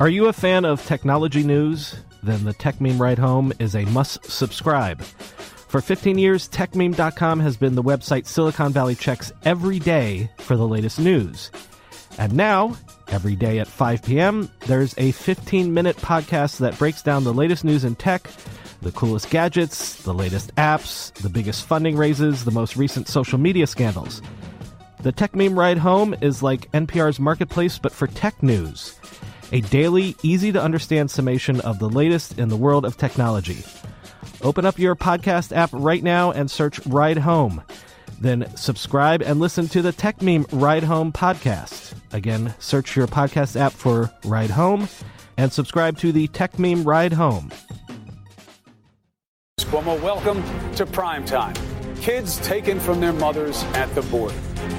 Are you a fan of technology news? Then the Tech Meme Ride Home is a must-subscribe. For 15 years, TechMeme.com has been the website Silicon Valley checks every day for the latest news. And now, every day at 5 p.m., there's a 15-minute podcast that breaks down the latest news in tech, the coolest gadgets, the latest apps, the biggest funding raises, the most recent social media scandals. The Tech Meme Ride Home is like NPR's Marketplace, but for tech news. A daily, easy-to-understand summation of the latest in the world of technology. Open up your podcast app right now and search Ride Home. Then subscribe and listen to the Tech Meme Ride Home podcast. Again, search your podcast app for Ride Home and subscribe to the Tech Meme Ride Home. Cuomo, welcome to Primetime. Kids taken from their mothers at the border.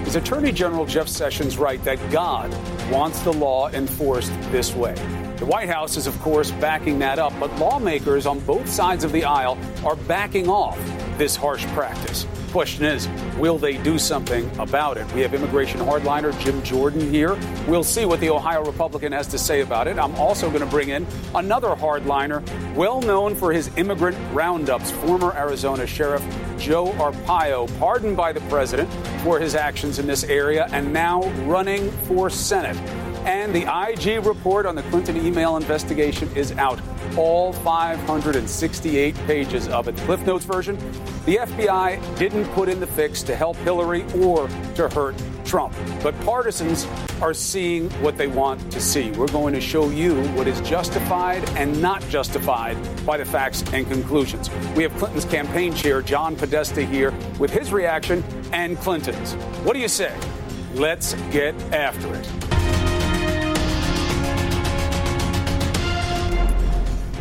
Is Attorney General Jeff Sessions right that God wants the law enforced this way? The White House is, of course, backing that up, but lawmakers on both sides of the aisle are backing off this harsh practice. Question is, will they do something about it? We have immigration hardliner Jim Jordan here. We'll see what the Ohio Republican has to say about it. I'm also going to bring in another hardliner, well known for his immigrant roundups, former Arizona Sheriff Joe Arpaio, pardoned by the president for his actions in this area and now running for Senate. And the IG report on the Clinton email investigation is out. All 568 pages of it. Cliff Notes version, the FBI didn't put in the fix to help Hillary or to hurt Trump. But partisans are seeing what they want to see. We're going to show you what is justified and not justified by the facts and conclusions. We have Clinton's campaign chair, John Podesta, here with his reaction and Clinton's. What do you say? Let's get after it.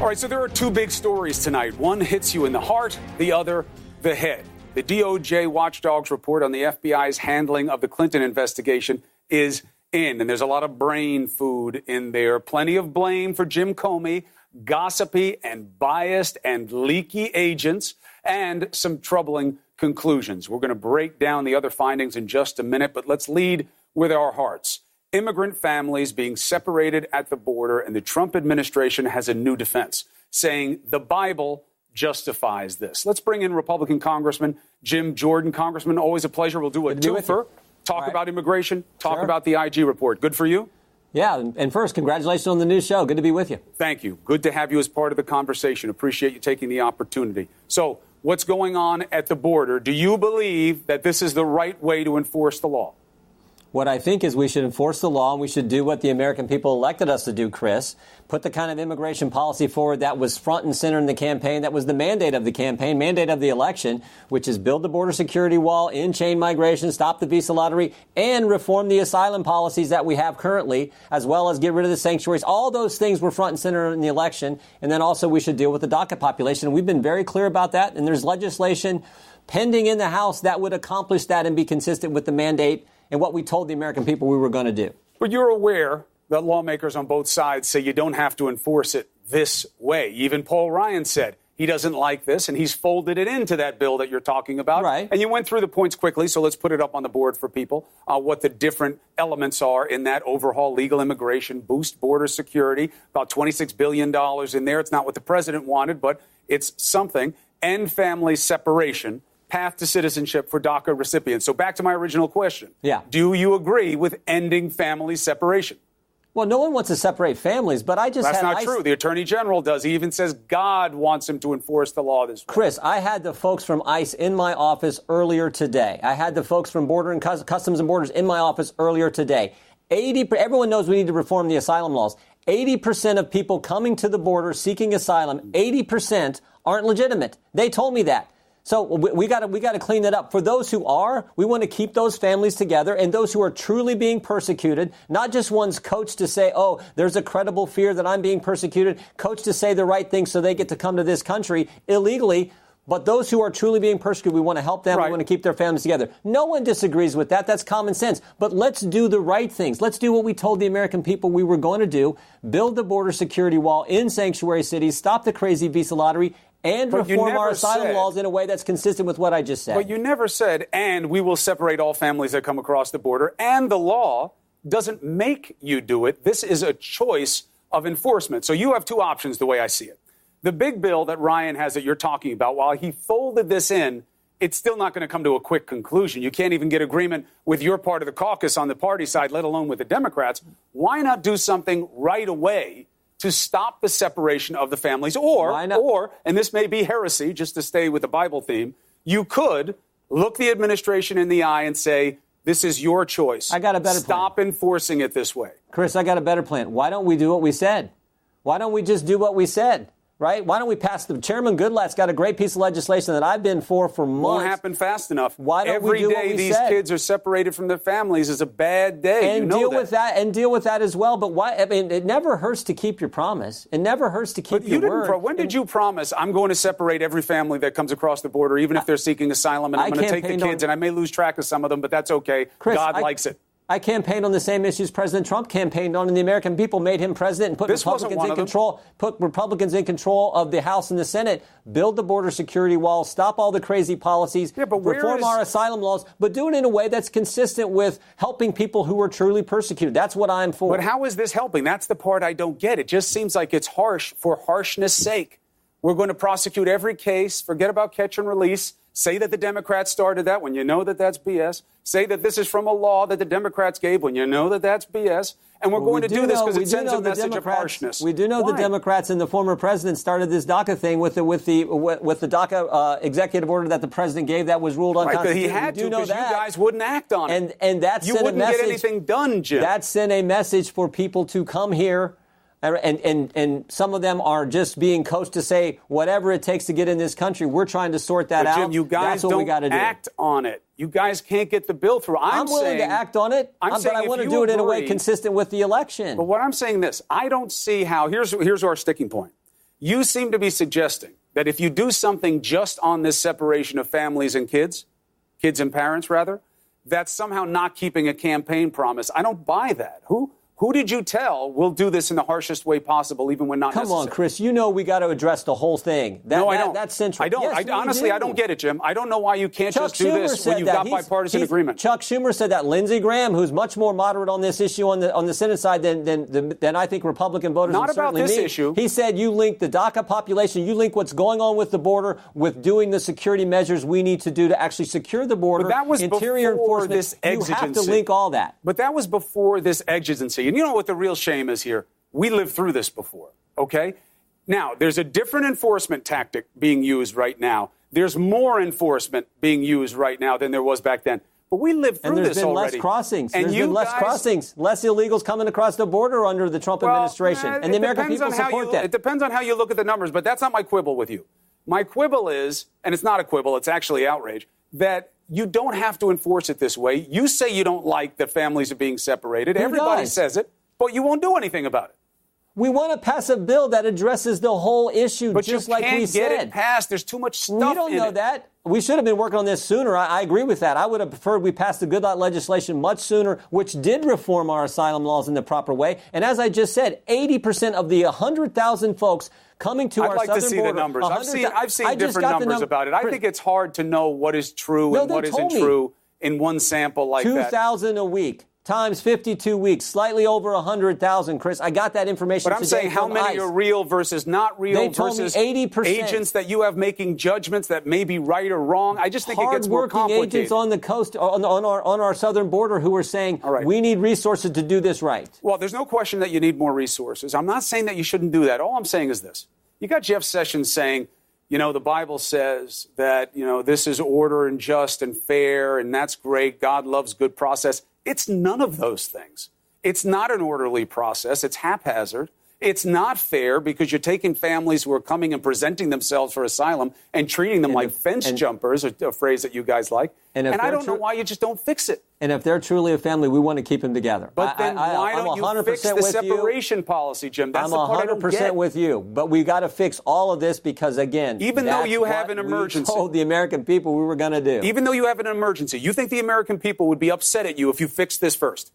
All right, so there are two big stories tonight. One hits you in the heart, the other, the head. The DOJ watchdog's report on the FBI's handling of the Clinton investigation is in, and there's a lot of brain food in there. Plenty of blame for Jim Comey, gossipy and biased and leaky agents, and some troubling conclusions. We're going to break down the other findings in just a minute, but let's lead with our hearts. Immigrant families being separated at the border, and the Trump administration has a new defense, saying the Bible justifies this. Let's bring in Republican Congressman Jim Jordan. Congressman, always a pleasure. We'll do a twofer. Talk about immigration, talk about the IG report. Good for you? Yeah, and first, congratulations on the new show. Good to be with you. Thank you. Good to have you as part of the conversation. Appreciate you taking the opportunity. So, what's going on at the border? Do you believe that this is the right way to enforce the law? What I think is we should enforce the law, and we should do what the American people elected us to do, Chris. Put the kind of immigration policy forward that was front and center in the campaign, that was the mandate of the campaign, mandate of the election, which is build the border security wall, end chain migration, stop the visa lottery, and reform the asylum policies that we have currently, as well as get rid of the sanctuaries. All those things were front and center in the election. And then also we should deal with the DACA population. And we've been very clear about that. And there's legislation pending in the House that would accomplish that and be consistent with the mandate and what we told the American people we were going to do. But you're aware that lawmakers on both sides say you don't have to enforce it this way. Even Paul Ryan said he doesn't like this, and he's folded it into that bill that you're talking about. Right. And you went through the points quickly, so let's put it up on the board for people, what the different elements are in that overhaul legal immigration, boost border security, about $26 billion in there. It's not what the president wanted, but it's something. End family separation. Path to citizenship for DACA recipients. So back to my original question. Yeah. Do you agree with ending family separation? Well, no one wants to separate families, but I just That's not true. The Attorney General does. He even says God wants him to enforce the law this way. Chris, I had the folks from ICE in my office earlier today. I had the folks from Border and Customs and Borders in my office earlier today. Everyone knows we need to reform the asylum laws. 80% of people coming to the border seeking asylum, 80% aren't legitimate. They told me that. So we got to clean that up. For those who are, we want to keep those families together, and those who are truly being persecuted, not just ones coached to say, oh, there's a credible fear that I'm being persecuted, coached to say the right thing so they get to come to this country illegally. But those who are truly being persecuted, we want to help them. Right. We want to keep their families together. No one disagrees with that. That's common sense. But let's do the right things. Let's do what we told the American people we were going to do. Build the border security wall in sanctuary cities. Stop the crazy visa lottery. And reform our asylum laws in a way that's consistent with what I just said. But you never said, and we will separate all families that come across the border. And the law doesn't make you do it. This is a choice of enforcement. So you have two options the way I see it. The big bill that Ryan has that you're talking about, while he folded this in, it's still not going to come to a quick conclusion. You can't even get agreement with your part of the caucus on the party side, let alone with the Democrats. Why not do something right away to stop the separation of the families? Or, and this may be heresy, just to stay with the Bible theme, you could look the administration in the eye and say, this is your choice. I got a better plan. Stop enforcing it this way. Chris, I got a better plan. Why don't we do what we said? Why don't we just do what we said? Right? Why don't we pass the Chairman Goodlatte's got a great piece of legislation that I've been for months. Won't happen fast enough. Why don't we do what we Every day these said? kids are separated from their families is a bad day. And deal with that as well. But why? I mean, it never hurts to keep your promise. It never hurts to keep your word. When did you promise I'm going to separate every family that comes across the border, even if they're seeking asylum, and I'm going to take the kids, and I may lose track of some of them, but that's okay. Chris, God likes it. I campaigned on the same issues President Trump campaigned on, and the American people made him president and put Republicans in control of the House and the Senate, build the border security wall, stop all the crazy policies, reform our asylum laws, but do it in a way that's consistent with helping people who are truly persecuted. That's what I'm for. But how is this helping? That's the part I don't get. It just seems like it's harsh for harshness' sake. We're going to prosecute every case, forget about catch and release. Say that the Democrats started that when you know that that's BS. Say that this is from a law that the Democrats gave when you know that that's BS. And we're going to do this because it sends a message of harshness. We do know the Democrats and the former president started this DACA thing with the DACA executive order that the president gave that was ruled unconstitutional. Right, but he had to because you guys wouldn't act on it. And that you sent wouldn't a message, get anything done, Jim. That sent a message for people to come here. And some of them are just being coached to say whatever it takes to get in this country. We're trying to sort that out. Jim, you guys That's what we got to do. Act on it. You guys can't get the bill through. I'm willing to act on it, but I want to do it in a way consistent with the election. But what I'm saying this, I don't see how. Here's our sticking point. You seem to be suggesting that if you do something just on this separation of families and kids and parents, rather, that's somehow not keeping a campaign promise. I don't buy that. Who did you tell we'll do this in the harshest way possible, even when not necessary? Come on, Chris. You know we got to address the whole thing. No, I don't. That's central. I don't. Yes, Honestly, I don't get it, Jim. I don't know why you can't just do this when you've got bipartisan agreement. Chuck Schumer said that. Lindsey Graham, who's much more moderate on this issue on the Senate side than I think Republican voters not would certainly about this need. issue. He said you link the DACA population, you link what's going on with the border with doing the security measures we need to do to actually secure the border. But that was interior before enforcement. this exigency. You have to link all that. But that was before this exigency. And you know what the real shame is here? We lived through this before, okay? Now, there's a different enforcement tactic being used right now. There's more enforcement being used right now than there was back then. But we lived through this already. And there's been less crossings. And there's been less crossings, less illegals coming across the border under the Trump administration. And the American people support that. It depends on how you look at the numbers, but that's not my quibble with you. My quibble is, and it's not a quibble, it's actually outrage, that you don't have to enforce it this way. You say you don't like that families are being separated. Everybody says it, but you won't do anything about it. We want to pass a bill that addresses the whole issue, but just like we said. But you can't get it passed. There's too much stuff in it. We don't know that. We should have been working on this sooner. I agree with that. I would have preferred we passed the Goodlatte legislation much sooner, which did reform our asylum laws in the proper way. And as I just said, 80% of the 100,000 folks coming to our southern border. I'd like to see the numbers. I've seen different numbers about it. I think it's hard to know what is true and what isn't true in one sample like that. 2,000 a week. Times 52 weeks, slightly over 100,000, Chris. I got that information today. But I'm saying how many are real versus not real versus 80%. Agents that you have making judgments that may be right or wrong. I just think it gets more complicated. Hard-working agents on the coast, on our southern border who are saying, we need resources to do this right. Well, there's no question that you need more resources. I'm not saying that you shouldn't do that. All I'm saying is this. You got Jeff Sessions saying, the Bible says that, this is order and just and fair, and that's great. God loves good process. It's none of those things. It's not an orderly process. It's haphazard. It's not fair because you're taking families who are coming and presenting themselves for asylum and treating them like fence jumpers, a phrase that you guys like. And I don't know why you just don't fix it. And if they're truly a family, we want to keep them together. But then why don't you fix the separation policy, Jim? That's the part I don't get. I'm 100% with you. But we got to fix all of this because, again, even though you have an emergency, we told the American people we were going to do. Even though you have an emergency, you think the American people would be upset at you if you fixed this first?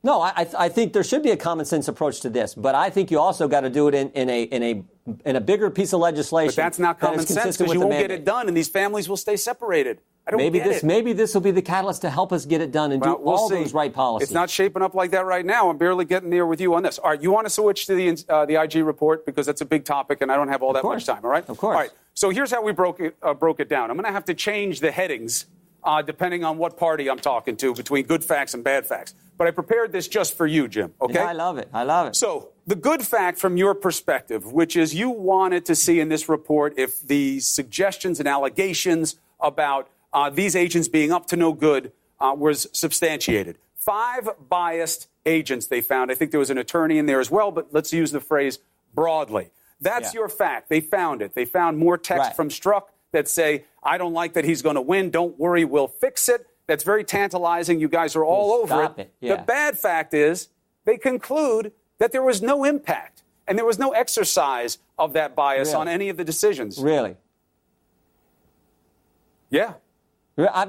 No, I think there should be a common sense approach to this, but I think you also got to do it in a bigger piece of legislation. But that's not common sense because you won't get it done, and these families will stay separated. I don't maybe get it. Maybe this will be the catalyst to help us get it done and do all those right policies. It's not shaping up like that right now. I'm barely getting there with you on this. All right, you want to switch to the IG report because that's a big topic and I don't have all that much time, all right? Of course. All right, so here's how we broke it down. I'm going to have to change the headings depending on what party I'm talking to between good facts and bad facts. But I prepared this just for you, Jim, okay? Yeah, I love it. I love it. So the good fact from your perspective, which is you wanted to see in this report if the suggestions and allegations about these agents being up to no good was substantiated. 5 biased agents they found. I think there was an attorney in there as well, but let's use the phrase broadly. That's your fact. They found it. They found more text from Strzok that say, I don't like that he's going to win. Don't worry, we'll fix it. That's very tantalizing. You guys are all over it. Yeah. The bad fact is they conclude that there was no impact and there was no exercise of that bias on any of the decisions. Really? Yeah. I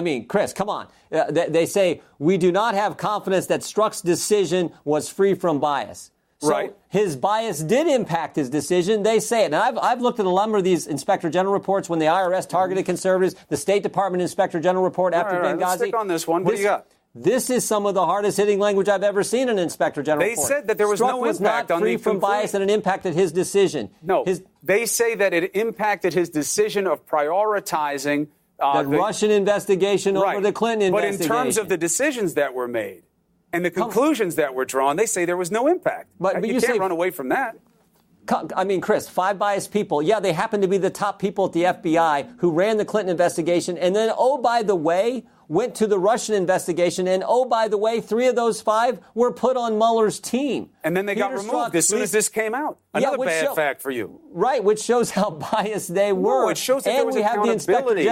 mean, Chris, come on. They say, we do not have confidence that Strzok's decision was free from bias. So his bias did impact his decision. They say it. And I've looked at a number of these Inspector General reports when the IRS targeted conservatives, the State Department Inspector General report after Benghazi. Let's stick on this one. What do you got? This is some of the hardest-hitting language I've ever seen in an Inspector General report. They said that there was no impact on the free from bias and it impacted his decision. No, they say that it impacted his decision of prioritizing the Russian investigation over the Clinton investigation. But in terms of the decisions that were made and the conclusions that were drawn, they say there was no impact. But you can't run away from that. I mean, Chris, 5 biased people. Yeah, they happen to be the top people at the FBI who ran the Clinton investigation. And then, oh, by the way, went to the Russian investigation. And, oh, by the way, 3 of those 5 were put on Mueller's team. And then they got removed as soon as this came out. Another bad fact for you. Right, which shows how biased they were. No, it shows that there was accountability.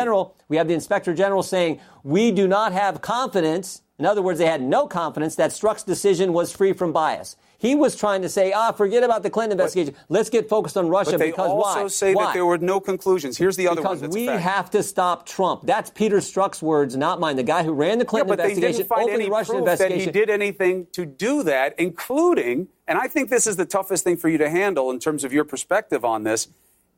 We have the Inspector General saying, we do not have confidence. In other words, they had no confidence that Strzok's decision was free from bias. He was trying to say, forget about the Clinton investigation. Let's get focused on Russia. But they because also say that there were no conclusions. Here's the other one that's we have to stop Trump. That's Peter Strzok's words, not mine. The guy who ran the Clinton investigation, opened the Russian investigation. That he did anything to do that, including, and I think this is the toughest thing for you to handle in terms of your perspective on this,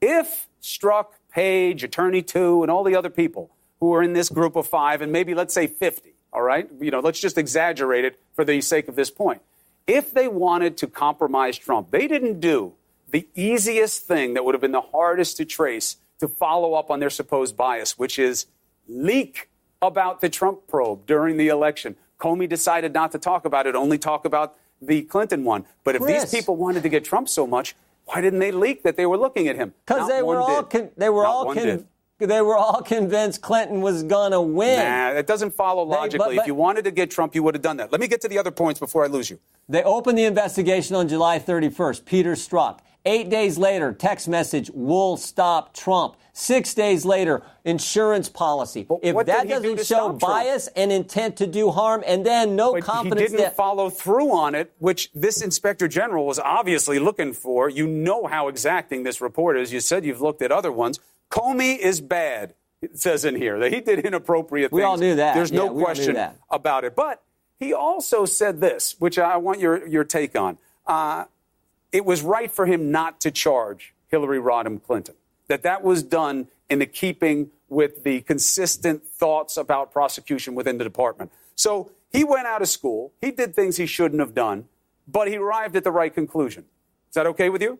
if Strzok, Page, Attorney 2, and all the other people who are in this group of 5, and maybe let's say 50, all right? Let's just exaggerate it for the sake of this point. If they wanted to compromise Trump, they didn't do the easiest thing that would have been the hardest to trace to follow up on their supposed bias, which is leak about the Trump probe during the election. Comey decided not to talk about it, only talk about the Clinton one. But if these people wanted to get Trump so much, why didn't they leak that they were looking at him? Because they were all convinced Clinton was going to win. Nah, that doesn't follow logically. If you wanted to get Trump, you would have done that. Let me get to the other points before I lose you. They opened the investigation on July 31st. Peter Strzok. 8 days later, text message, we'll stop Trump. 6 days later, insurance policy. But if that doesn't show bias and intent to do harm, and then confidence he didn't follow through on it, which this Inspector General was obviously looking for. You know how exacting this report is. You said you've looked at other ones. Comey is bad, it says in here, that he did inappropriate things. We all knew that. There's no question about it. But he also said this, which I want your take on. It was right for him not to charge Hillary Rodham Clinton, that was done in the keeping with the consistent thoughts about prosecution within the department. So he went out of school. He did things he shouldn't have done, but he arrived at the right conclusion. Is that okay with you?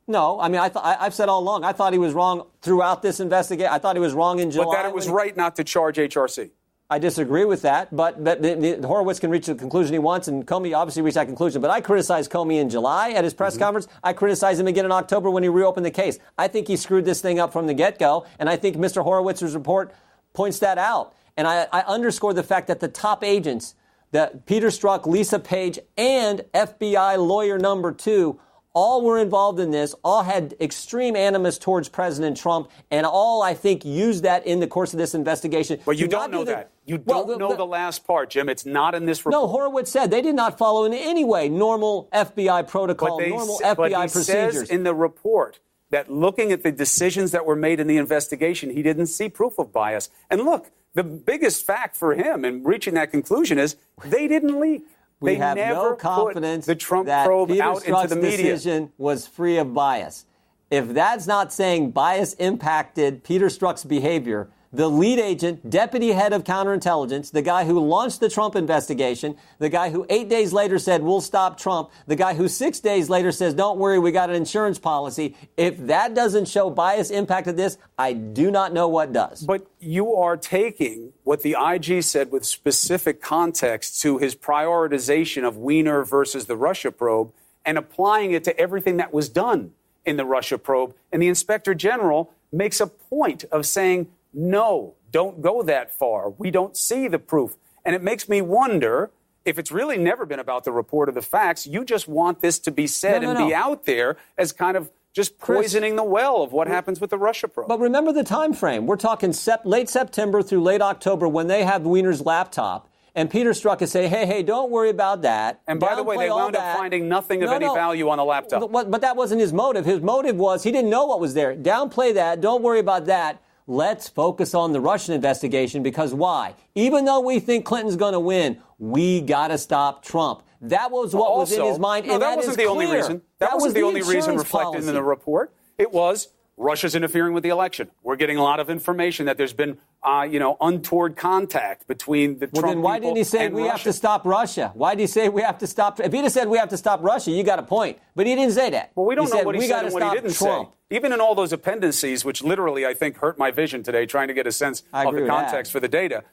No, I mean, I've said all along, I thought he was wrong throughout this investigation. I thought he was wrong in July. But that it was right not to charge HRC. I disagree with that, but the Horowitz can reach the conclusion he wants, and Comey obviously reached that conclusion. But I criticized Comey in July at his press conference. I criticized him again in October when he reopened the case. I think he screwed this thing up from the get-go, and I think Mr. Horowitz's report points that out. And I underscore the fact that the top agents, that Peter Strzok, Lisa Page, and FBI lawyer number 2, all were involved in this, all had extreme animus towards President Trump, and all, I think, used that in the course of this investigation. But you don't know that. You don't know the last part, Jim. It's not in this report. No, Horowitz said they did not follow in any way normal FBI protocol, normal FBI procedures. Says in the report that looking at the decisions that were made in the investigation, he didn't see proof of bias. And look, the biggest fact for him in reaching that conclusion is they didn't leak. We have no confidence the Trump that probe Peter out into the media. Decision was free of bias. If that's not saying bias impacted Peter Strzok's behavior, the lead agent, deputy head of counterintelligence, the guy who launched the Trump investigation, the guy who 8 days later said, we'll stop Trump, the guy who 6 days later says, don't worry, we got an insurance policy. If that doesn't show bias impact of this, I do not know what does. But you are taking what the IG said with specific context to his prioritization of Weiner versus the Russia probe and applying it to everything that was done in the Russia probe. And the Inspector General makes a point of saying, no, don't go that far. We don't see the proof. And it makes me wonder if it's really never been about the report of the facts. You just want this to be said and be out there as kind of just poisoning the well of what happens with the Russia probe. But remember the time frame. We're talking late September through late October when they have Weiner's laptop. And Peter Strzok is saying, hey, don't worry about that. And by the way, they wound up finding nothing of any value on the laptop. But that wasn't his motive. His motive was he didn't know what was there. Downplay that. Don't worry about that. Let's focus on the Russian investigation because why? Even though we think Clinton's going to win, we got to stop Trump. That was what was in his mind. No, and that wasn't the only reason. That wasn't the only reason reflected in the report. It was Russia's interfering with the election. We're getting a lot of information that there's been, untoward contact between the Trump people and Russia. Well, then why didn't he say we have to stop Russia? Why did he say we have to stop? If he'd have said we have to stop Russia, you got a point. But he didn't say that. Well, we don't know what he said and what he didn't say. Even in all those appendices, which literally, I think, hurt my vision today, trying to get a sense of the context for the data,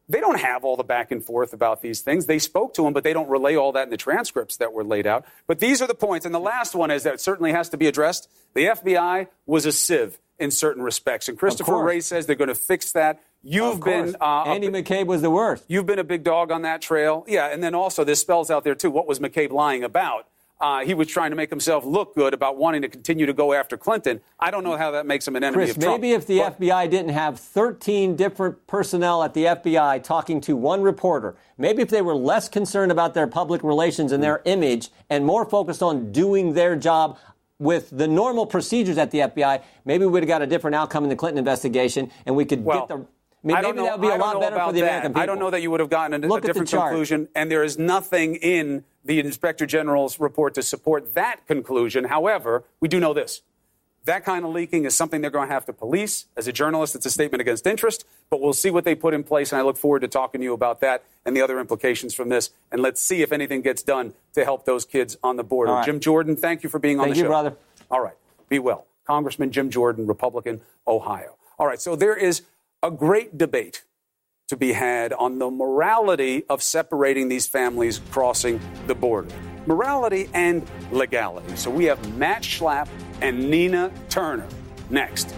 they don't have all the back and forth about these things. They spoke to him, but they don't relay all that in the transcripts that were laid out. But these are the points. And the last one is that certainly has to be addressed. The FBI was a sieve in certain respects. And Christopher Wray says they're going to fix that. You've been... Andy McCabe was the worst. You've been a big dog on that trail. Yeah, and then also this spells out there, too, what was McCabe lying about? He was trying to make himself look good about wanting to continue to go after Clinton. I don't know how that makes him an enemy of Trump. Maybe if the FBI didn't have 13 different personnel at the FBI talking to one reporter, maybe if they were less concerned about their public relations and their image and more focused on doing their job with the normal procedures at the FBI, maybe we would have got a different outcome in the Clinton investigation and we could get the... Maybe that would be a lot better for the American people. I don't know that you would have gotten a different conclusion, and there is nothing in the Inspector General's report to support that conclusion. However, we do know this. That kind of leaking is something they're going to have to police. As a journalist, it's a statement against interest, but we'll see what they put in place, and I look forward to talking to you about that and the other implications from this, and let's see if anything gets done to help those kids on the border. Right. Jim Jordan, thank you for being on the show. Thank you, brother. All right. Be well. Congressman Jim Jordan, Republican, Ohio. All right, so there is a great debate to be had on the morality of separating these families crossing the border. Morality and legality. So we have Matt Schlapp and Nina Turner next.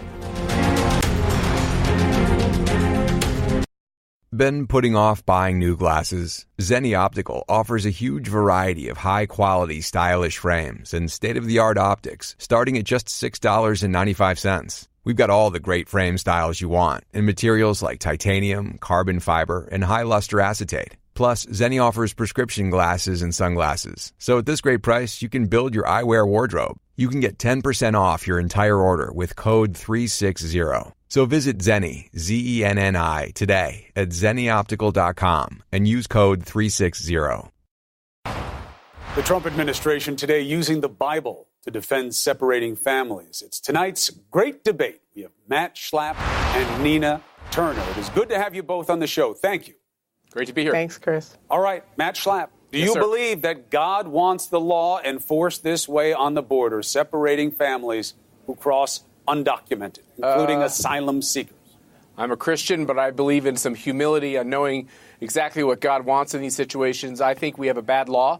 Been putting off buying new glasses? Zenni Optical offers a huge variety of high-quality, stylish frames and state-of-the-art optics, starting at just $6.95. We've got all the great frame styles you want in materials like titanium, carbon fiber, and high-luster acetate. Plus, Zenni offers prescription glasses and sunglasses. So at this great price, you can build your eyewear wardrobe. You can get 10% off your entire order with code 360. So visit Zenni, Zenni, today at zennioptical.com and use code 360. The Trump administration today using the Bible to defend separating families. It's tonight's great debate. We have Matt Schlapp and Nina Turner. It is good to have you both on the show. Thank you. Great to be here. Thanks, Chris. All right, Matt Schlapp, do you believe that God wants the law enforced this way on the border, separating families who cross undocumented, including asylum seekers? I'm a Christian, but I believe in some humility and knowing exactly what God wants in these situations. I think we have a bad law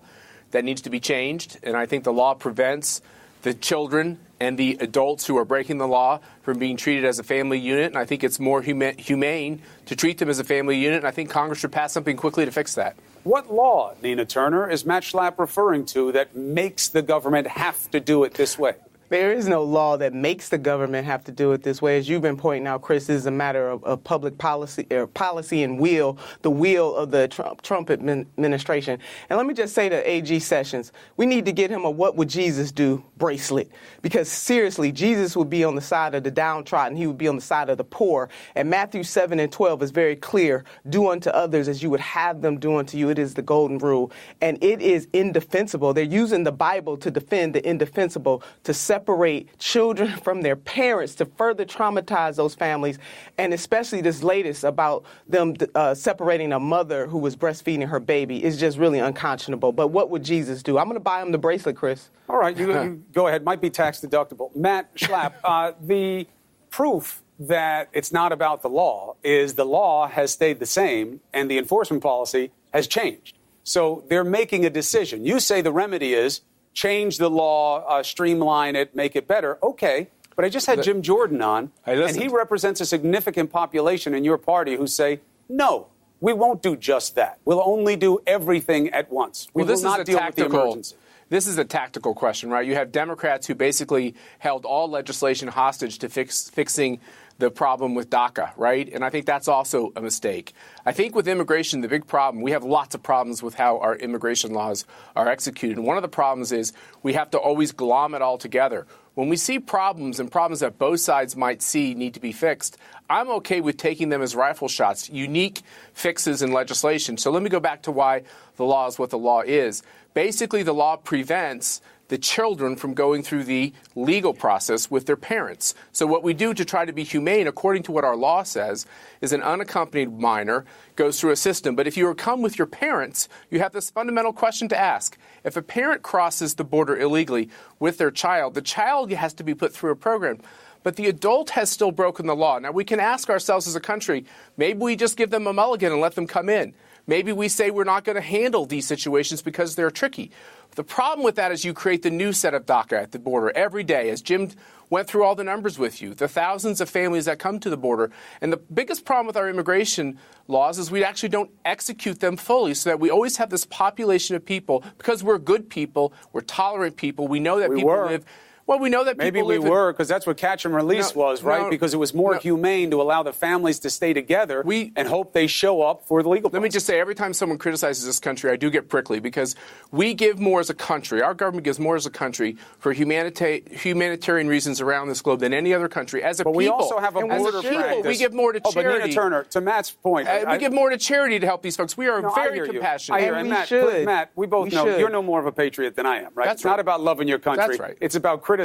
that needs to be changed, and I think the law prevents the children and the adults who are breaking the law from being treated as a family unit, and I think it's more humane to treat them as a family unit, and I think Congress should pass something quickly to fix that. What law, Nina Turner, is Matt Schlapp referring to that makes the government have to do it this way? There is no law that makes the government have to do it this way. As you've been pointing out, Chris, this is a matter of public policy and the will of the Trump administration. And let me just say to A.G. Sessions, we need to get him a "What Would Jesus Do" bracelet. Because seriously, Jesus would be on the side of the downtrodden. He would be on the side of the poor. And Matthew 7:12 is very clear. Do unto others as you would have them do unto you. It is the golden rule. And it is indefensible. They're using the Bible to defend the indefensible, to separate separate children from their parents to further traumatize those families, and especially this latest about them separating a mother who was breastfeeding her baby is just really unconscionable. But what would Jesus do? I'm going to buy him the bracelet, Chris. All right, you go ahead. Might be tax deductible. Matt Schlapp, the proof that it's not about the law is the law has stayed the same and the enforcement policy has changed. So they're making a decision. You say the remedy is change the law, streamline it, make it better. Okay, but I just had Jim Jordan on, and he represents a significant population in your party who say, no, we won't do just that. We'll only do everything at once. We will not deal with the emergency. This is a tactical question, right? You have Democrats who basically held all legislation hostage to fixing the problem with DACA, right? And I think that's also a mistake. I think with immigration, the big problem, we have lots of problems with how our immigration laws are executed. And one of the problems is we have to always glom it all together. When we see problems and problems that both sides might see need to be fixed, I'm okay with taking them as rifle shots, unique fixes in legislation. So let me go back to why the law is what the law is. Basically, the law prevents the children from going through the legal process with their parents. So what we do to try to be humane, according to what our law says, is an unaccompanied minor goes through a system. But if you come with your parents, you have this fundamental question to ask. If a parent crosses the border illegally with their child, the child has to be put through a program. But the adult has still broken the law. Now, we can ask ourselves as a country, maybe we just give them a mulligan and let them come in. Maybe we say we're not going to handle these situations because they're tricky. The problem with that is you create the new set of DACA at the border every day, as Jim went through all the numbers with you, the thousands of families that come to the border. And the biggest problem with our immigration laws is we actually don't execute them fully, so that we always have this population of people, because we're good people, we're tolerant people, we know that people live... Well, we know that people maybe we were, because that's what catch and release was, right? Because it was more humane to allow the families to stay together and hope they show up for the legal process. Let me just say, every time someone criticizes this country, I do get prickly, because we give more as a country. Our government gives more as a country for humanitarian reasons around this globe than any other country. As a people, we also have a border practice. We give more to charity. But Nina Turner, to Matt's point, we give more to charity to help these folks. We are very compassionate. I hear you. And Matt, we both know you're no more of a patriot than I am, right? It's not about loving your country. That's right. It's about criticizing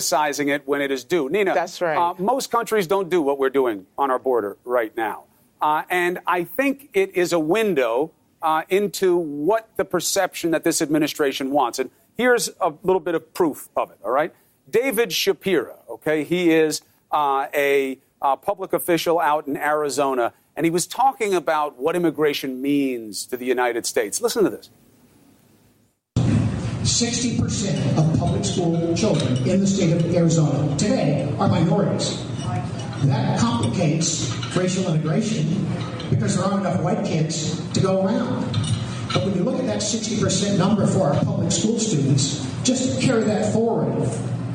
it when it is due. Nina, that's right. Most countries don't do what we're doing on our border right now. And I think it is a window into what the perception that this administration wants. And here's a little bit of proof of it, all right? David Shapira, okay, he is a public official out in Arizona, and he was talking about what immigration means to the United States. Listen to this. 60% of public school children in the state of Arizona today are minorities. That complicates racial integration because there aren't enough white kids to go around. But when you look at that 60% number for our public school students, just carry that forward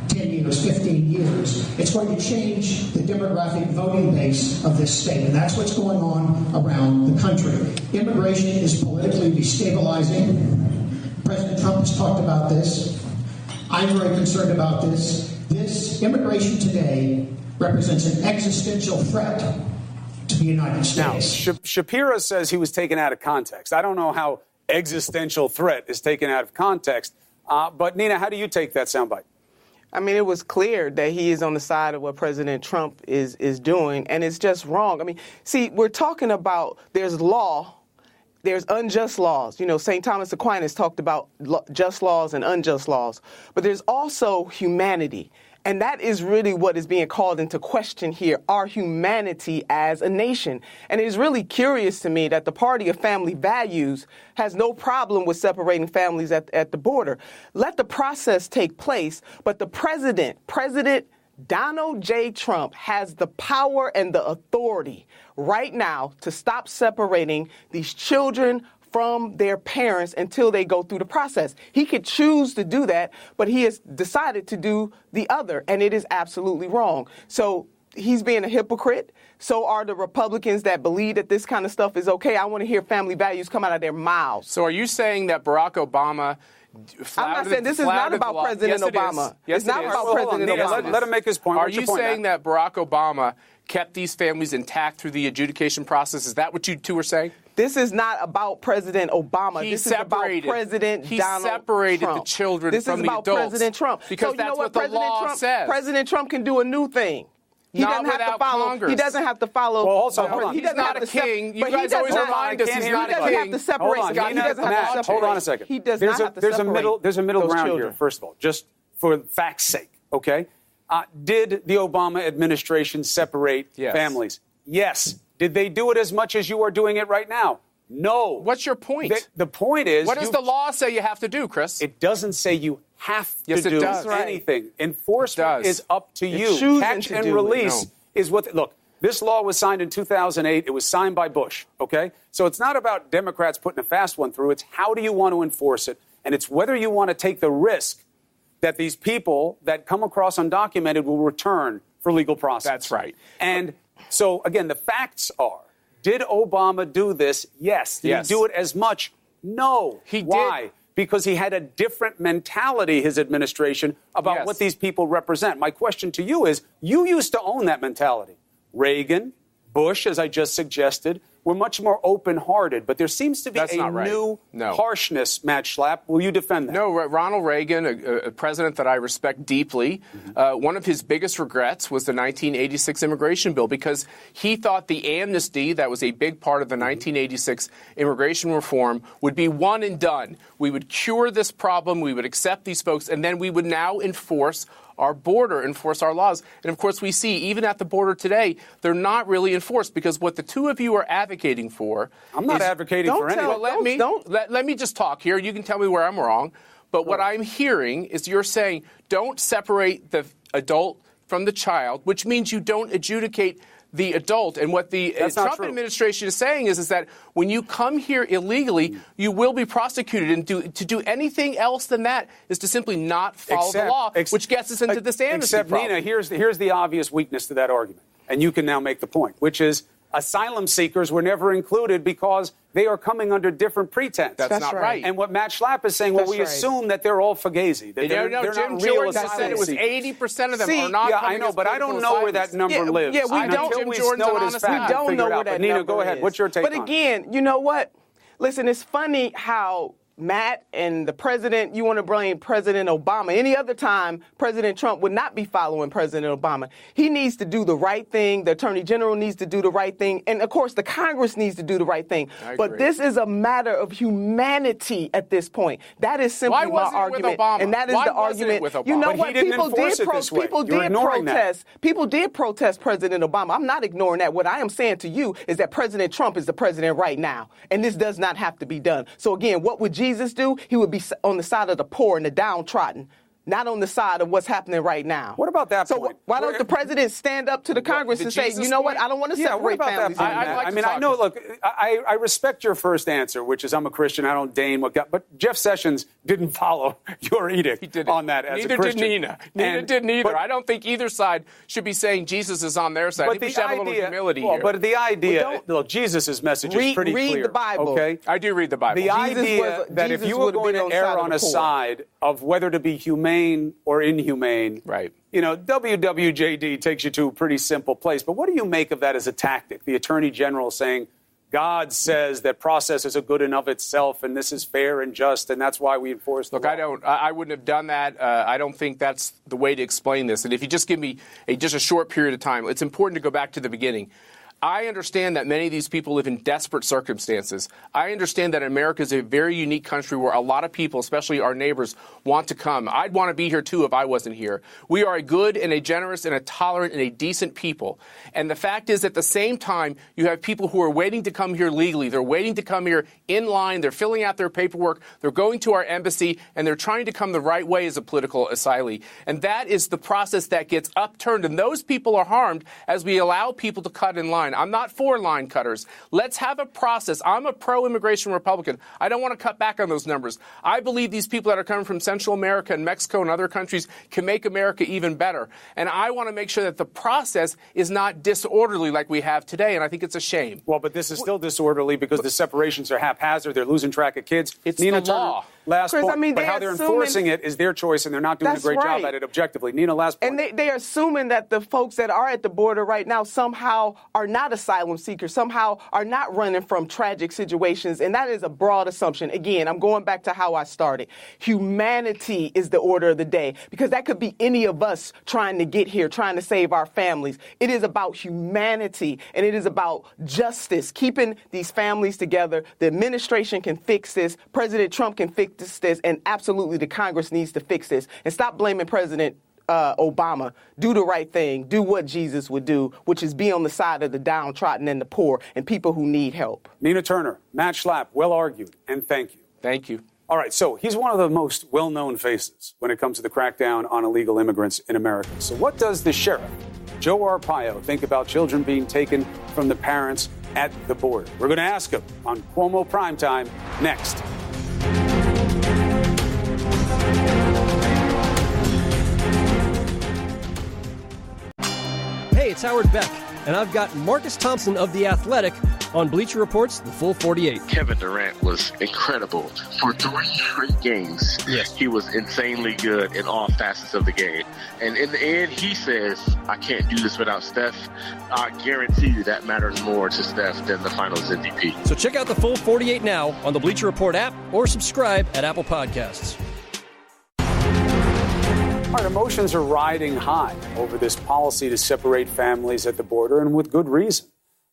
10 years, 15 years, it's going to change the demographic voting base of this state. And that's what's going on around the country. Immigration is politically destabilizing. President Trump has talked about this. I'm very concerned about this. This immigration today represents an existential threat to the United States. Now, Shapira says he was taken out of context. I don't know how existential threat is taken out of context. But, Nina, how do you take that soundbite? I mean, it was clear that he is on the side of what President Trump is doing, and it's just wrong. I mean, see, we're talking about there's law. There's unjust laws. You know, St. Thomas Aquinas talked about just laws and unjust laws. But there's also humanity. And that is really what is being called into question here, our humanity as a nation. And it is really curious to me that the Party of Family Values has no problem with separating families at the border. Let the process take place. But the President Donald J. Trump has the power and the authority right now to stop separating these children from their parents until they go through the process. He could choose to do that, but he has decided to do the other, and it is absolutely wrong. So he's being a hypocrite. So are the Republicans that believe that this kind of stuff is okay. I want to hear family values come out of their mouths. So are you saying that Barack Obama... I'm not saying this is not about President Obama. Yes, it's not about President Obama. Let him make his point. Are you saying that Barack Obama kept these families intact through the adjudication process? Is that what you two are saying? This is not about President Obama. He this separated. is about President he Donald separated Trump. the children this from is the about adults. President Trump. Because so you that's know what President the law Trump says. President Trump can do a new thing. He Not doesn't have to without follow. Congress. He doesn't have to follow. Well, also, hold on. He He's doesn't not have a to king. You but guys he doesn't always have- remind us he's he not a doesn't king. have to separate. Hold on, Scott. He Nina, doesn't have Matt, to separate. hold on a second. He does there's not have to there's separate. There's a middle those ground children. here. First of all, just for fact's sake, okay? Did the Obama administration separate Yes. families? Yes. Did they do it as much as you are doing it right now? No. What's your point? The point is, What does the law say you have to do, Chris? It doesn't say you have Yes, to it do does. anything. Enforcement It does. is up to It's you. choosing Catch to and do it. release No. is what. Look, this law was signed in 2008. It was signed by Bush. Okay, so it's not about Democrats putting a fast one through. It's how do you want to enforce it, and it's whether you want to take the risk that these people that come across undocumented will return for legal process. That's right. And so again, the facts are: did Obama do this? Yes. Did Yes. he do it as much? No. He Why? did. Because he had a different mentality, his administration, about Yes. what these people represent. My question to you is, you used to own that mentality. Reagan, Bush, as I just suggested, were much more open-hearted. But there seems to be That's a not right. new No. harshness, Matt Schlapp. Will you defend that? No, Ronald Reagan, a president that I respect deeply, one of his biggest regrets was the 1986 immigration bill because he thought the amnesty that was a big part of the 1986 immigration reform would be one and done. We would cure this problem, we would accept these folks, and then we would now enforce our border, enforce our laws. And of course, we see even at the border today, they're not really enforced because what the two of you are advocating for. I'm not is- advocating for anything. Well, let me just talk here. You can tell me where I'm wrong. But what I'm hearing is you're saying don't separate the adult from the child, which means you don't adjudicate the adult. And what the That's not Trump true. administration is saying is that when you come here illegally, you will be prosecuted. And to do anything else than that is to simply not follow the law, which gets us into this amnesty Except, problem. Nina, here's the obvious weakness to that argument. And you can now make the point, which is asylum seekers were never included because they are coming under different pretense. That's not right. And what Matt Schlapp is saying, well, That's we right. assume that they're all fugazi. That they're Jim not real Jordan asylum said it was seekers. 80% of them See, are not Yeah, I coming know, as but I don't political know where that asylums. number lives. Yeah, we don't. Until Jim we Jordan's know an it as honest fact, man. We don't figure know it where out. that But Nina, number go ahead. is. What's your take But on it? again, you know what? Listen, it's funny how Matt and the president, you want to blame President Obama. Any other time, President Trump would not be following President Obama. He needs to do the right thing. The Attorney General needs to do the right thing. And, of course, the Congress needs to do the right thing. I But agree. this is a matter of humanity at this point. That is simply Why my wasn't it with argument. Obama? And that is Why the wasn't it argument. with You Obama? know But he what? didn't People enforce did it this way. people You're did ignoring that. protest. People did protest President Obama. I'm not ignoring that. What I am saying to you is that President Trump is the president right now. And this does not have to be done. So, again, what would Jesus do? He would be on the side of the poor and the downtrodden, not on the side of what's happening right now. What about that so point? why don't the president stand up to the Congress the and say, Jesus you know what, point? I don't want to Yeah, what separate about that families point, anymore. I'd Matt? like I to mean, talk. I know, look, I respect your first answer, which is I'm a Christian, I don't deign what God, but Jeff Sessions didn't follow your edict He didn't. on that as Neither a Christian. did Nina. Nina didn't either. but- I don't think either side should be saying Jesus is on their side. I think we should have a little humility here. But the idea, Well, don't- look, Jesus' message is Read- pretty read clear. the Bible. Okay? I do read the Bible. The idea that if Jesus you were would have going been to on the err side of on the a poor. side of whether to be humane or inhumane, Right. you know, WWJD takes you to a pretty simple place. But what do you make of that as a tactic? The Attorney General saying, God says that process is a good enough itself, and this is fair and just, and that's why we enforce the Look, law. I wouldn't have done that. I don't think that's the way to explain this. And if you just give me just a short period of time, it's important to go back to the beginning. I understand that many of these people live in desperate circumstances. I understand that America is a very unique country where a lot of people, especially our neighbors, want to come. I'd want to be here, too, if I wasn't here. We are a good and a generous and a tolerant and a decent people. And the fact is, at the same time, you have people who are waiting to come here legally. They're waiting to come here in line. They're filling out their paperwork. They're going to our embassy, and they're trying to come the right way as a political asylee. And that is the process that gets upturned. And those people are harmed as we allow people to cut in line. I'm not for line cutters. Let's have a process. I'm a pro-immigration Republican. I don't want to cut back on those numbers. I believe these people that are coming from Central America and Mexico and other countries can make America even better. And I want to make sure that the process is not disorderly like we have today, and I think it's a shame. Well, but this is still disorderly because the separations are haphazard. They're losing track of kids. It's Nina the law. Turner, Last Chris, point. I mean, but how they're enforcing it is their choice, and they're not doing a great job at it objectively. Nina, last point. And they're assuming that the folks that are at the border right now somehow are not asylum seekers, somehow are not running from tragic situations, and that is a broad assumption. Again, I'm going back to how I started. Humanity is the order of the day, because that could be any of us trying to get here, trying to save our families. It is about humanity, and it is about justice, keeping these families together. The administration can fix this. President Trump can fix this, and absolutely the Congress needs to fix this. And stop blaming President Obama. Do the right thing. Do what Jesus would do, which is be on the side of the downtrodden and the poor and people who need help. Nina Turner, Matt Schlapp, well argued, and thank you. Thank you. All right, so he's one of the most well-known faces when it comes to the crackdown on illegal immigrants in America. So what does the sheriff, Joe Arpaio, think about children being taken from the parents at the border? We're going to ask him on Cuomo Primetime next. Hey, it's Howard Beck, and I've got Marcus Thompson of The Athletic on Bleacher Report's The Full 48. Kevin Durant was incredible. For 3 straight games, yes, he was insanely good in all facets of the game. And in the end, he says, I can't do this without Steph. I guarantee you that matters more to Steph than the Finals MVP. So check out The Full 48 now on the Bleacher Report app or subscribe at Apple Podcasts. All right, emotions are riding high over this policy to separate families at the border, and with good reason.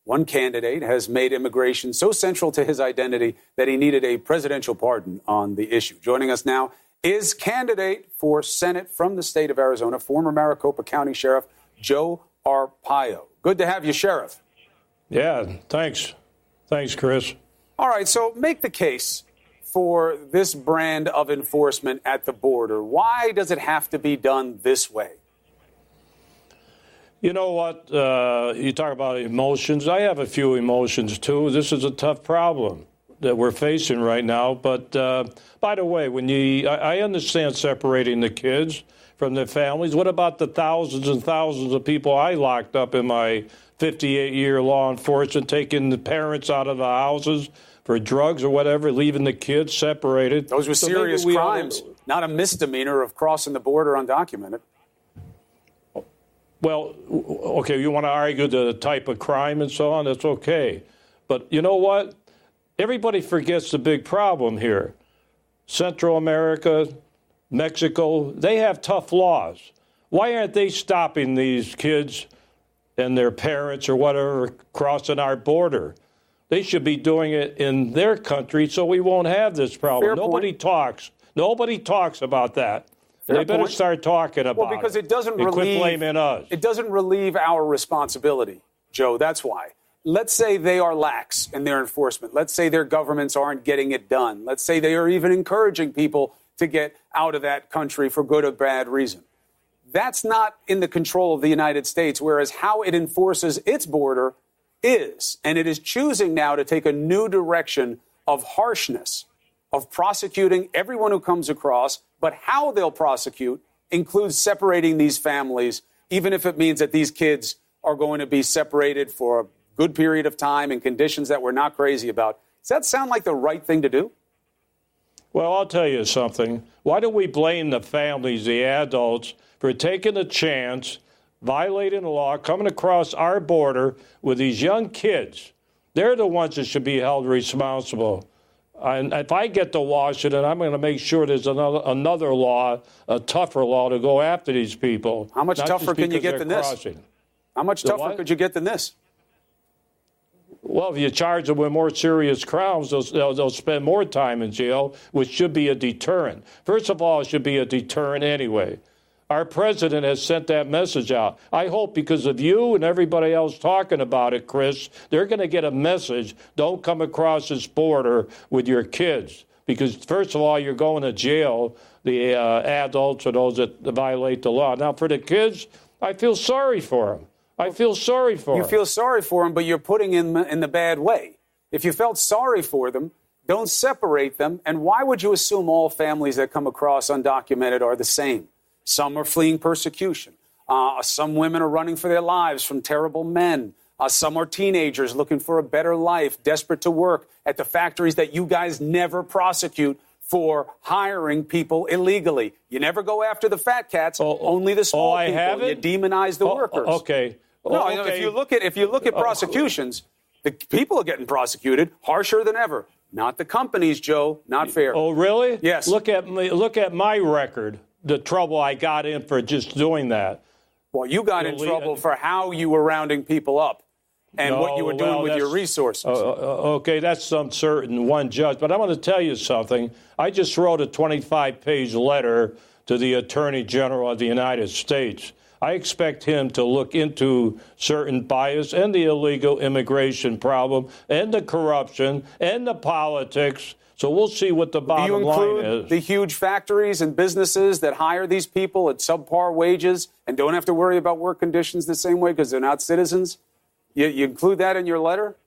One candidate has made immigration so central to his identity that he needed a presidential pardon on the issue. Joining us now is candidate for Senate from the state of Arizona, former Maricopa County Sheriff Joe Arpaio. Good to have you, Sheriff. Yeah, thanks. Thanks, Chris. All right, so make the case for this brand of enforcement at the border. Why does it have to be done this way? You know what? You talk about emotions. I have a few emotions, too. This is a tough problem that we're facing right now. But by the way, I understand separating the kids from their families. What about the thousands and thousands of people I locked up in my 58-year law enforcement, taking the parents out of the houses for drugs or whatever, leaving the kids separated? Those were serious crimes, not a misdemeanor of crossing the border undocumented. Well, okay, you want to argue the type of crime and so on, that's okay. But you know what? Everybody forgets the big problem here. Central America, Mexico, they have tough laws. Why aren't they stopping these kids and their parents or whatever crossing our border? They should be doing it in their country so we won't have this problem. Nobody talks about that. They better start talking about it. Well, because it doesn't relieve, quit blaming us. It doesn't relieve our responsibility, Joe. That's why. Let's say they are lax in their enforcement. Let's say their governments aren't getting it done. Let's say they are even encouraging people to get out of that country for good or bad reason. That's not in the control of the United States, whereas how it enforces its border is. And it is choosing now to take a new direction of harshness, of prosecuting everyone who comes across, but how they'll prosecute includes separating these families, even if it means that these kids are going to be separated for a good period of time in conditions that we're not crazy about. Does that sound like the right thing to do? Well, I'll tell you something. Why do we blame the families, the adults, for taking a chance, violating the law, coming across our border with these young kids? They're the ones that should be held responsible. And if I get to Washington, I'm going to make sure there's another law, a tougher law, to go after these people. How much tougher can you get than this? How much tougher could you get than this? Well, if you charge them with more serious crimes, they'll spend more time in jail, which should be a deterrent. First of all, it should be a deterrent anyway. Our president has sent that message out. I hope because of you and everybody else talking about it, Chris, they're going to get a message. Don't come across this border with your kids. Because, first of all, you're going to jail, the adults or those that violate the law. Now, for the kids, I feel sorry for them. I feel sorry for them. You feel sorry for them, but you're putting in the bad way. If you felt sorry for them, don't separate them. And why would you assume all families that come across undocumented are the same? Some are fleeing persecution. Some women are running for their lives from terrible men. Some are teenagers looking for a better life, desperate to work at the factories that you guys never prosecute for hiring people illegally. You never go after the fat cats, only the small people. You demonize the workers. Okay. No, if you look at prosecutions, the people are getting prosecuted harsher than ever. Not the companies, Joe. Not fair. Oh, really? Yes. Look at my record, the trouble I got in for just doing that. Well, you got in trouble for how you were rounding people up and what you were doing with your resources. Okay, that's uncertain, one judge. But I want to tell you something. I just wrote a 25-page letter to the Attorney General of the United States. I expect him to look into certain bias and the illegal immigration problem and the corruption and the politics. So we'll see what the bottom line is. Do you include the huge factories and businesses that hire these people at subpar wages and don't have to worry about work conditions the same way because they're not citizens? You include that in your letter?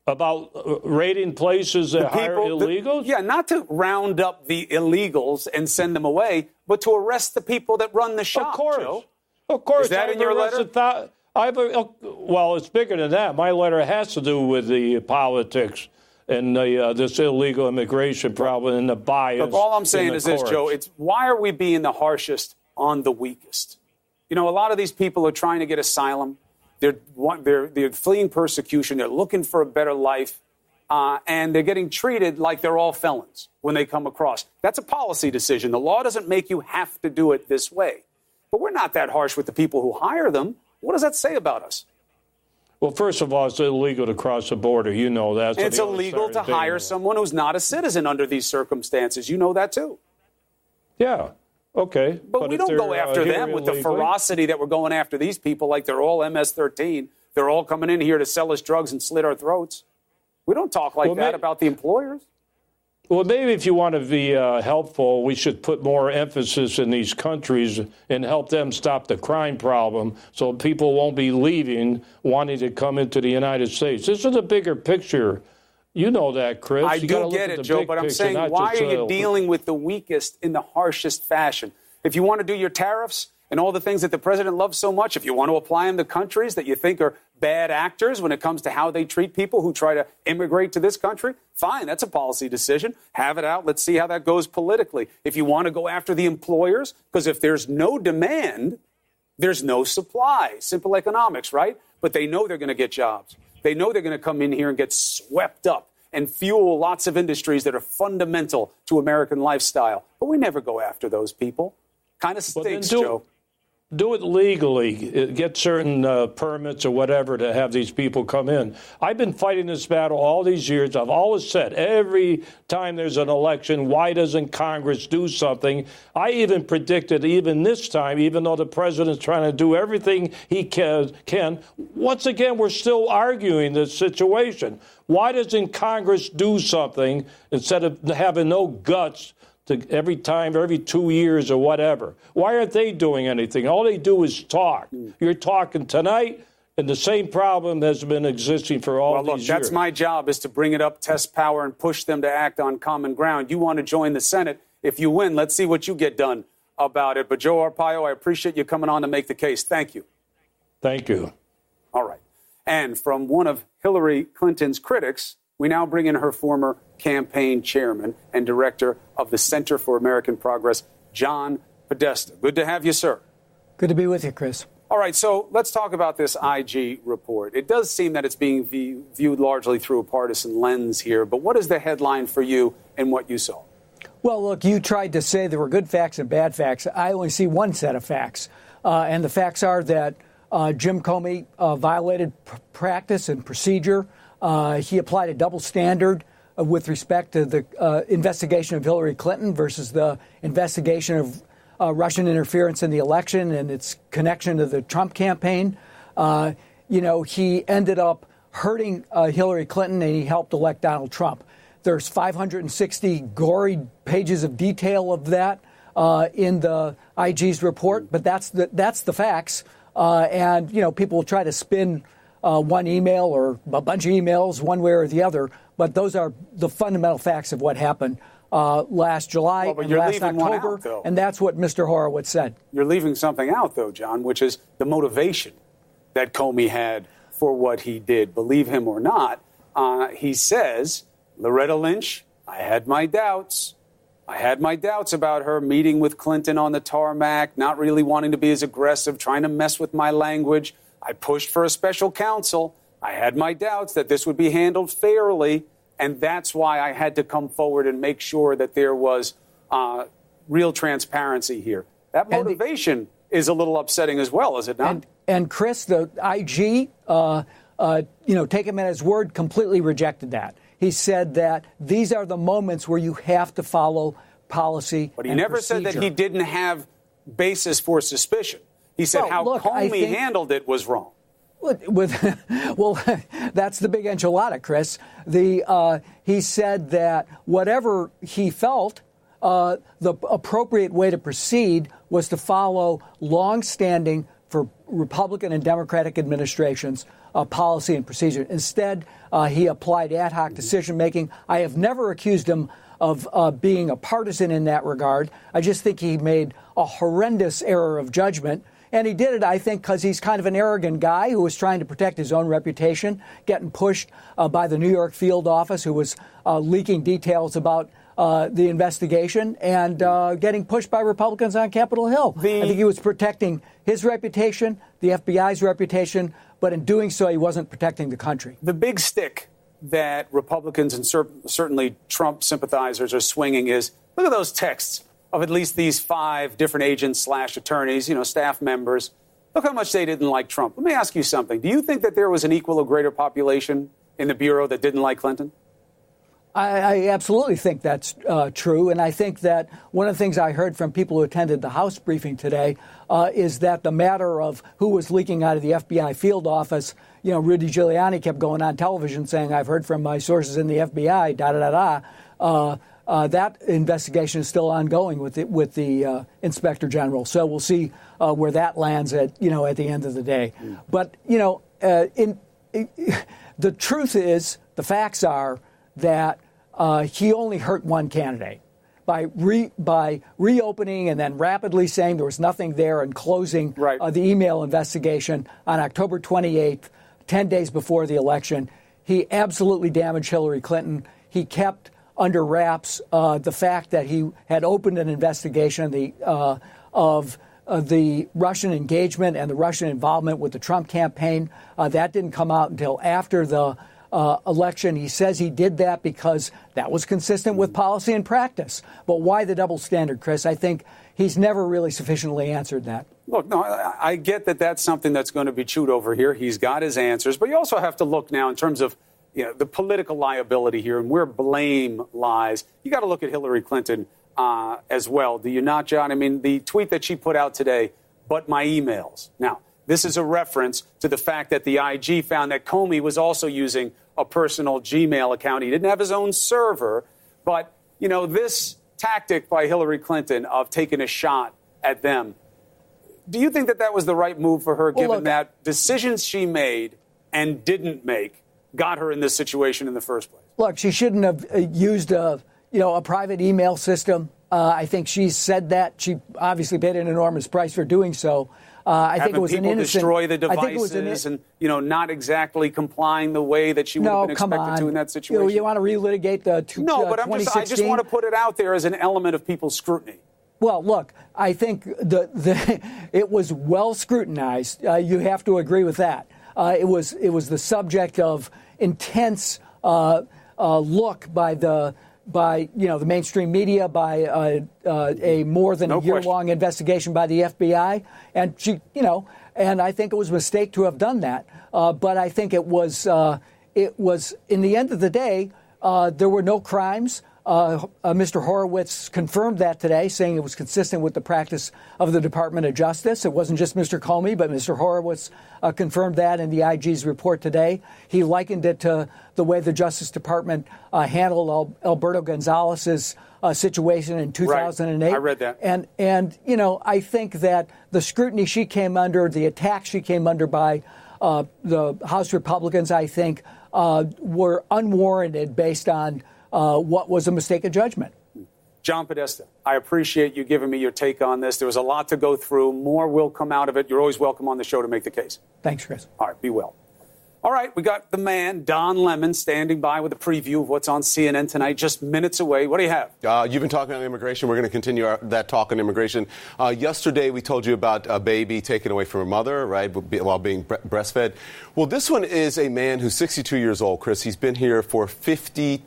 About raiding places that hire illegals? Yeah, not to round up the illegals and send them away, but to arrest the people that run the shop, Of course. Joe. Of course. Is that in your letter? Well, it's bigger than that. My letter has to do with the politics and this illegal immigration problem and the bias. Look, all I'm saying is this, Joe. It's why are we being the harshest on the weakest? You know, a lot of these people are trying to get asylum. They're fleeing persecution. They're looking for a better life. And they're getting treated like they're all felons when they come across. That's a policy decision. The law doesn't make you have to do it this way. But we're not that harsh with the people who hire them. What does that say about us? Well, first of all, it's illegal to cross the border. You know that. It's illegal to hire someone who's not a citizen under these circumstances. You know that, too. Yeah. Okay. But we don't go after them with the ferocity that we're going after these people like they're all MS-13. They're all coming in here to sell us drugs and slit our throats. We don't talk like that about the employers. Well, maybe if you want to be helpful, we should put more emphasis in these countries and help them stop the crime problem so people won't be leaving, wanting to come into the United States. This is a bigger picture. You know that, Chris. I do get it, Joe, but I'm saying why are you dealing with the weakest in the harshest fashion? If you want to do your tariffs and all the things that the president loves so much, if you want to apply them to countries that you think are bad actors when it comes to how they treat people who try to immigrate to this country, fine, that's a policy decision. Have it out. Let's see how that goes politically. If you want to go after the employers, because if there's no demand, there's no supply. Simple economics, right? But they know they're going to get jobs. They know they're going to come in here and get swept up and fuel lots of industries that are fundamental to American lifestyle. But we never go after those people. Kind of stinks, Joe. Do it legally. Get certain permits or whatever to have these people come in. I've been fighting this battle all these years. I've always said every time there's an election, why doesn't Congress do something? I even predicted even this time, even though the president's trying to do everything he can, once again, we're still arguing this situation. Why doesn't Congress do something instead of having no guts every 2 years or whatever? Why aren't they doing anything? All they do is talk. You're talking tonight, and the same problem has been existing for all these years. That's my job, is to bring it up, test power, and push them to act on common ground. You want to join the Senate. If you win, let's see what you get done about it. But Joe Arpaio, I appreciate you coming on to make the case. Thank you. Thank you. All right. And from one of Hillary Clinton's critics, we now bring in her former campaign chairman and director of the Center for American Progress, John Podesta. Good to have you, sir. Good to be with you, Chris. All right, so let's talk about this IG report. It does seem that it's being viewed largely through a partisan lens here, but what is the headline for you and what you saw? Well, look, you tried to say there were good facts and bad facts. I only see one set of facts, and the facts are that Jim Comey violated practice and procedure. He applied a double standard with respect to the investigation of Hillary Clinton versus the investigation of Russian interference in the election and its connection to the Trump campaign. He ended up hurting Hillary Clinton, and he helped elect Donald Trump. There's 560 gory pages of detail of that in the IG's report, but that's the facts. And people will try to spin one email or a bunch of emails one way or the other, but those are the fundamental facts of what happened last July and last October, and that's what Mr. Horowitz said. You're leaving something out, though, John, which is the motivation that Comey had for what he did. Believe him or not, he says Loretta Lynch, I had my doubts. I had my doubts about her meeting with Clinton on the tarmac, not really wanting to be as aggressive, trying to mess with my language. I pushed for a special counsel. I had my doubts that this would be handled fairly, and that's why I had to come forward and make sure that there was real transparency here. That motivation is a little upsetting as well, is it not? And Chris, the IG, take him at his word, completely rejected that. He said that these are the moments where you have to follow policy. But he never procedure. said that he didn't have basis for suspicion. He said Comey handled it was wrong. Well, that's the big enchilada, Chris. He said that whatever he felt, the appropriate way to proceed was to follow long-standing for Republican and Democratic administrations policy and procedure. Instead, he applied ad hoc decision-making. I have never accused him of being a partisan in that regard. I just think he made a horrendous error of judgment. And he did it, I think, because he's kind of an arrogant guy who was trying to protect his own reputation, getting pushed by the New York field office, who was leaking details about the investigation, and getting pushed by Republicans on Capitol Hill. I think he was protecting his reputation, the FBI's reputation, but in doing so, he wasn't protecting the country. The big stick that Republicans and certainly Trump sympathizers are swinging is, look at those texts of at least these 5 different agents / attorneys, staff members. Look how much they didn't like Trump. Let me ask you something. Do you think that there was an equal or greater population in the Bureau that didn't like Clinton? I absolutely think that's true. And I think that one of the things I heard from people who attended the House briefing today is that the matter of who was leaking out of the FBI field office, Rudy Giuliani kept going on television saying, I've heard from my sources in the FBI, that investigation is still ongoing with the Inspector General. So we'll see where that lands at the end of the day. But, the truth is, the facts are that he only hurt one candidate by reopening and then rapidly saying there was nothing there and closing the email investigation on October 28th, 10 days before the election. He absolutely damaged Hillary Clinton. He kept under wraps the fact that he had opened an investigation of the Russian engagement and the Russian involvement with the Trump campaign. That didn't come out until after the election. He says he did that because that was consistent with policy and practice. But why the double standard, Chris? I think he's never really sufficiently answered that. Look, no, I get that that's something that's going to be chewed over here. He's got his answers. But you also have to look now in terms of the political liability here and where blame lies. You got to look at Hillary Clinton as well. Do you not, John? I mean, the tweet that she put out today, but my emails. Now, this is a reference to the fact that the IG found that Comey was also using a personal Gmail account. He didn't have his own server. But, this tactic by Hillary Clinton of taking a shot at them, do you think that that was the right move for her, given that decisions she made and didn't make got her in this situation in the first place? Look, she shouldn't have used a private email system. I think she said that. She obviously paid an enormous price for doing so. I think it was an innocent. Destroy the devices and not exactly complying the way that she would have been expected to in that situation. You want to relitigate the 2016? No, but I just want to put it out there as an element of people's scrutiny. Well, look, I think it was well scrutinized. You have to agree with that. It was the subject of intense look by the mainstream media, by a more than a year-long investigation by the FBI, and and I think it was a mistake to have done that. But I think it was in the end of the day, there were no crimes. Mr. Horowitz confirmed that today, saying it was consistent with the practice of the Department of Justice. It wasn't just Mr. Comey, but Mr. Horowitz confirmed that in the IG's report today. He likened it to the way the Justice Department handled Alberto Gonzalez's situation in 2008. Right. I read that. And I think that the scrutiny she came under, the attacks she came under by the House Republicans, I think, were unwarranted based on what was a mistake of judgment. John Podesta, I appreciate you giving me your take on this. There was a lot to go through. More will come out of it. You're always welcome on the show to make the case. Thanks, Chris. All right, be well. All right, we got the man, Don Lemon, standing by with a preview of what's on CNN tonight, just minutes away. What do you have? You've been talking about immigration. We're going to continue that talk on immigration. Yesterday, we told you about a baby taken away from her mother, right, while being breastfed. Well, this one is a man who's 62 years old, Chris. He's been here for 50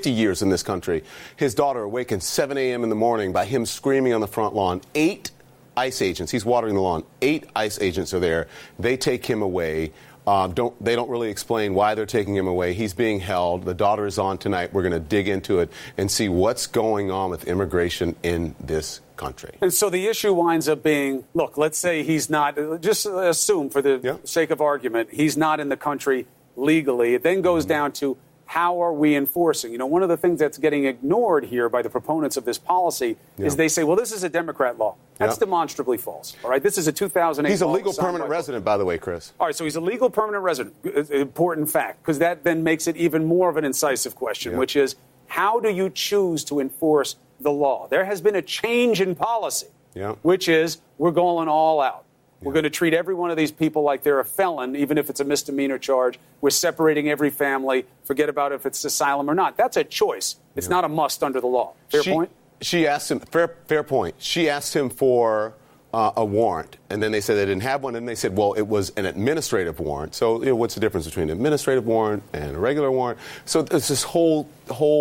years in this country. His daughter awakened 7 a.m. in the morning by him screaming on the front lawn. 8 ICE agents. He's watering the lawn. 8 ICE agents are there. They take him away. They don't really explain why they're taking him away. He's being held. The daughter is on tonight. We're going to dig into it and see what's going on with immigration in this country. And so the issue winds up being, look, let's say he's not, just assume for the sake of argument, he's not in the country legally. It then goes down to how are we enforcing? You know, one of the things that's getting ignored here by the proponents of this policy is they say, well, this is a Democrat law. That's demonstrably false. All right. This is a 2008 He's a legal permanent resident, by the way, Chris. All right. So he's a legal permanent resident. Important fact, because that then makes it even more of an incisive question, which is how do you choose to enforce the law? There has been a change in policy, which is we're going all out. We're going to treat every one of these people like they're a felon, even if it's a misdemeanor charge. We're separating every family. Forget about if it's asylum or not. That's a choice. It's not a must under the law. Fair point? She asked him, fair point. She asked him for a warrant, and then they said they didn't have one, and they said, well, it was an administrative warrant. So, you know, what's the difference between an administrative warrant and a regular warrant? So there's this whole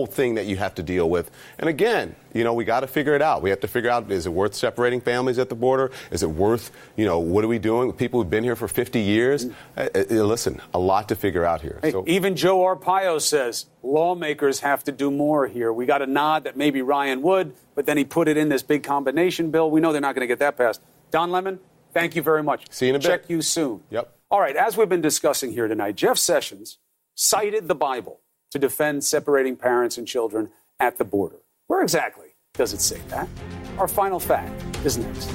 thing that you have to deal with. And again, you know, we got to figure it out. We have to figure out, is it worth separating families at the border? Is it worth, you know, what are we doing with people who've been here for 50 years? Listen, a lot to figure out here. Hey, even Joe Arpaio says lawmakers have to do more here. We got a nod that maybe Ryan would, but then he put it in this big combination bill. We know they're not going to get that passed. Don Lemon, thank you very much. See you in a bit. Check you soon. Yep. All right, as we've been discussing here tonight, Jeff Sessions cited the Bible to defend separating parents and children at the border. Where exactly does it say that? Our final fact is next.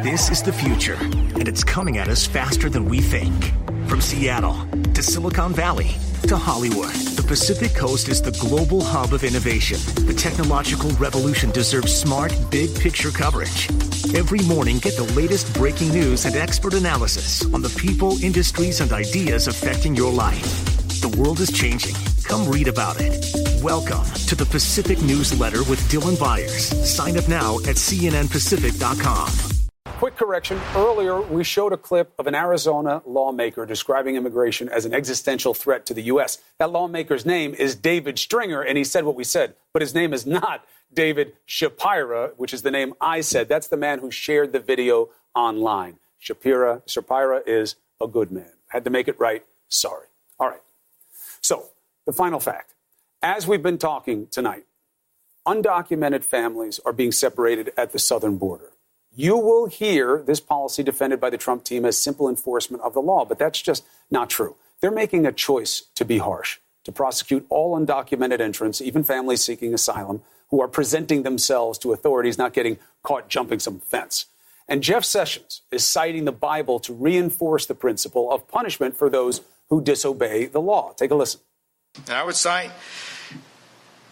This is the future, and it's coming at us faster than we think. From Seattle to Silicon Valley to Hollywood, the Pacific Coast is the global hub of innovation. The technological revolution deserves smart, big-picture coverage. Every morning, get the latest breaking news and expert analysis on the people, industries, and ideas affecting your life. The world is changing. Come read about it. Welcome to the Pacific Newsletter with Dylan Byers. Sign up now at cnnpacific.com. Quick correction. Earlier, we showed a clip of an Arizona lawmaker describing immigration as an existential threat to the U.S. That lawmaker's name is David Stringer, and he said what we said. But his name is not David Shapira, which is the name I said. That's the man who shared the video online. Shapira is a good man. Had to make it right. Sorry. All right. So, the final fact. As we've been talking tonight, undocumented families are being separated at the southern border. You will hear this policy defended by the Trump team as simple enforcement of the law, but that's just not true. They're making a choice to be harsh, to prosecute all undocumented entrants, even families seeking asylum, who are presenting themselves to authorities not getting caught jumping some fence. And Jeff Sessions is citing the Bible to reinforce the principle of punishment for those who disobey the law. Take a listen. I would cite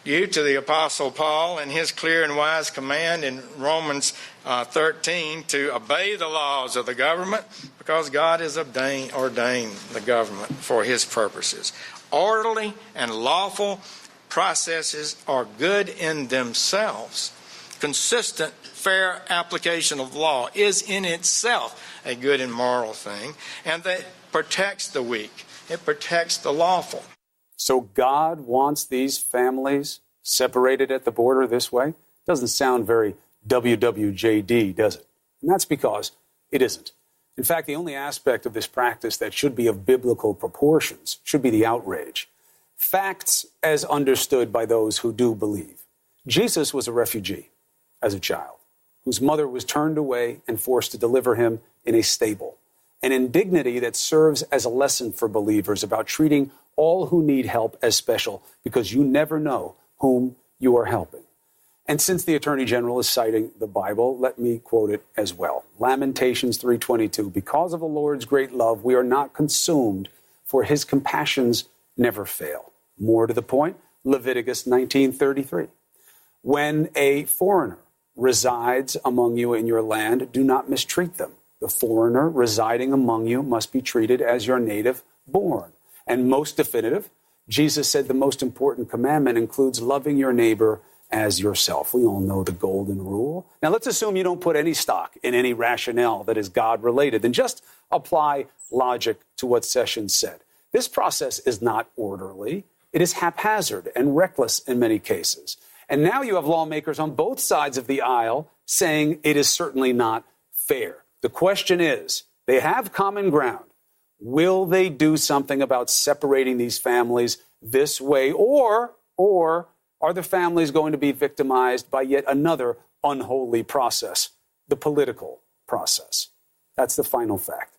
you to the Apostle Paul and his clear and wise command in Romans 13 to obey the laws of the government because God has ordained the government for his purposes. Orderly and lawful processes are good in themselves. Consistent, fair application of law is in itself a good and moral thing, and that protects the weak. It protects the lawful. So God wants these families separated at the border this way? Doesn't sound very WWJD, does it? And that's because it isn't. In fact, the only aspect of this practice that should be of biblical proportions should be the outrage. Facts as understood by those who do believe. Jesus was a refugee as a child, whose mother was turned away and forced to deliver him in a stable. An indignity that serves as a lesson for believers about treating all who need help as special, because you never know whom you are helping. And since the Attorney General is citing the Bible, let me quote it as well. Lamentations 3:22, because of the Lord's great love, we are not consumed, for his compassions never fail. More to the point, Leviticus 19:33. When a foreigner resides among you in your land, do not mistreat them. The foreigner residing among you must be treated as your native born. And most definitive, Jesus said the most important commandment includes loving your neighbor as yourself. We all know the golden rule. Now, let's assume you don't put any stock in any rationale that is God-related. Then just apply logic to what Sessions said. This process is not orderly. It is haphazard and reckless in many cases. And now you have lawmakers on both sides of the aisle saying it is certainly not fair. The question is, they have common ground. Will they do something about separating these families this way? Or are the families going to be victimized by yet another unholy process, the political process? That's the final fact.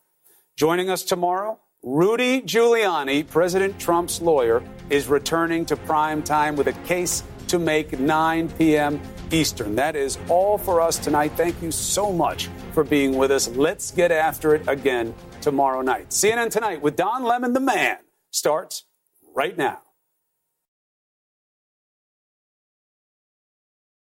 Joining us tomorrow, Rudy Giuliani, President Trump's lawyer, is returning to prime time with a case to make 9 p.m. Eastern. That is all for us tonight. Thank you so much for being with us. Let's get after it again tomorrow night. CNN Tonight with Don Lemon, the man, starts right now.